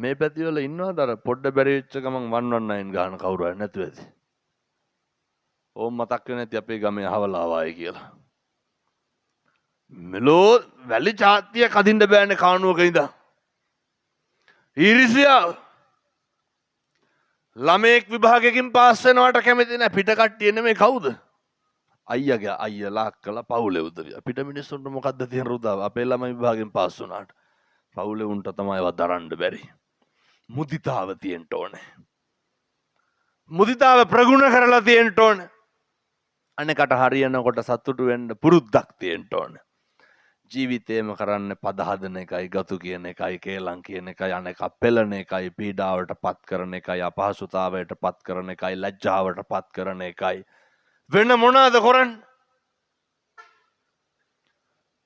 මේ පැතිවල ඉන්නවද අර පොඩ්ඩ බැරි වෙච්ච ගමන් 119 ගාන කවුරු හරි නැතුව ඇති. ඕම් මතක් වෙන්නේ නැති අපේ ගමේ අහවලා ආවායි කියලා. මෙලෝ වැලි චාත්‍ය කදින්න බෑනේ කානුවක ඉඳන්. ඊරිසියාව ළමෙක් විභාගයකින් පාස් වෙනවට කැමති නැහැ. පිට කට්ටිය නෙමෙයි කවුද? අයියාගේ අයියලා අක්කලා පවුලේ උදවිය. පිට මිනිස්සුන්ට මොකද්ද තියෙන රුදාව? අපේ ළමයි විභාගයෙන් පාස් වුණාට පවුලේ උන්ට තමයි ඒවා දරන්න බැරි. මුදිතාව තියෙන්න ඕනේ. මුදිතාව ප්‍රගුණ කරලා තියෙන්න ඕනේ. අනේකට හරියනකොට සතුටු වෙන්න පුරුද්දක් තියෙන්න ඕනේ. ජීවිතේම කරන්න පද හදන එකයි, ගතු කියන එකයි, කේලම් කියන එකයි, අනේක පෙළන එකයි, පීඩාවට පත් කරන එකයි, අපහසුතාවයට පත් කරන එකයි, ලැජ්ජාවට පත් කරන එකයි. වෙන මොනවාද කරන්නේ?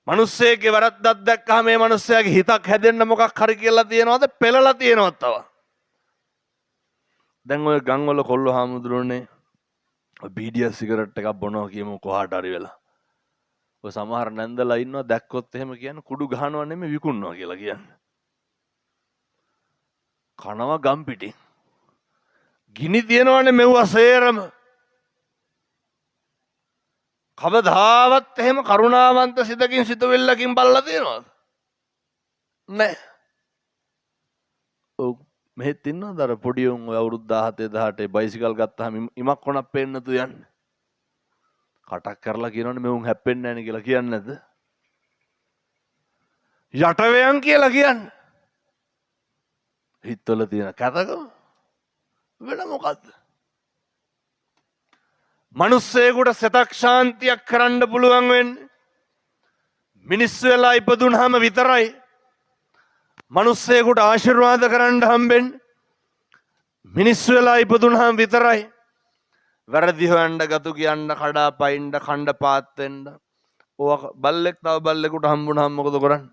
මිනිස්සෙක්ගේ වැරද්දක් දැක්කම මේ මිනිස්සයාගේ හිතක් හැදෙන්න මොකක් හරි කියලා තියනවද? පෙළලා තියනවද තව? දැන් ඔය ගම්වල කොල්ල හාමුදුරනේ බීඩිය සිගරට් එකක් බොනවා කියමු කොහාට හරි වෙලා. ඔය සමහර නැන්දලා ඉන්නවා දැක්කොත් එහෙම කියන්නේ කුඩු ගහනවා නෙමෙයි විකුණනවා කියලා කියන්නේ. කනවා ගම් පිටින්. ගිනි තියනවනේ මෙව්වා සේරම. කවදාවත් එහෙම කරුණාවන්ත සිතකින් සිතුවිල්ලකින් බලලා තියෙනවද? නැහැ. ඔව් මෙහෙත් ඉන්නවද අර පොඩි උන් ඔය අවුරුදු 17 18 බයිසිකල් ගත්තාම ඉමක් කොනක් පේන්න නැතු යන්නේ. කටක් කරලා කියනවනේ මේ උන් හැප්පෙන්නේ නැහැ නේ කියලා කියන්නේ නැද්ද? යටවයන් කියලා කියන්නේ. හිතවල තියෙන කැතකම වෙන මොකද්ද? මනුස්සයෙකුට සිතක් ශාන්තියක් කරන්න පුළුවන් වෙන්නේ මිනිස්සු වෙලා ඉපදුනහම විතරයි. මනුස්සයෙකුට ආශිර්වාද කරන්න හම්බෙන්නේ මිනිස්සු වෙලා ඉපදුනහම විතරයි. වැරදි හොයන්න ගතු කියන්න කඩා පයින්න කණ්ඩ පාත් වෙන්න ඕක බල්ලෙක් තව බල්ලෙකුට හම්බුනහම මොකද කරන්නේ?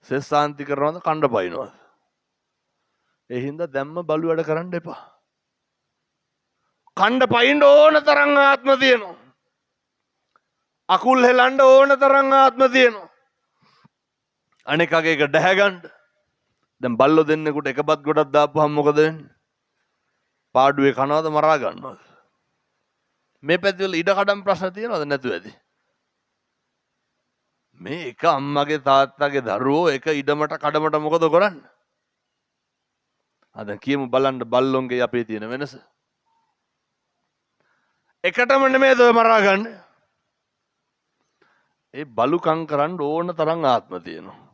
සෙස්සාන්ති කරනවද කණ්ඩ පයින්නවද? ඒ හින්දා දැම්ම බලු වැඩ කරන්න එපා. කණ්ඩ පයින්න ඕන තරම් ආත්ම තියෙනවා. අකුල් හෙලන්න ඕන තරම් ආත්ම තියෙනවා. අනෙකගේ එක ඩැහැ ගන්න. දැන් බල්ලෝ දෙන්නෙකුට එක බත් ගොඩක් දාපුවම මොකද වෙන්නේ? පාඩුවේ කනවද මරා ගන්නවද? මේ පැතිවල ඉඩ කඩම් ප්‍රශ්න තියෙනවද නැතුව ඇති? මේ එක අම්මගේ තාත්තගේ දරුවෝ එක ඉඩමට කඩමට මොකද කරන්නේ? අද කියමු බලන්න බල්ලොන්ගේ අපේ තියෙන වෙනස. එකටම නෙමෙයිද ඔය මරා ගන්න. ඒ බලුකම් කරන්න ඕන තරම් ආත්ම තියෙනවා.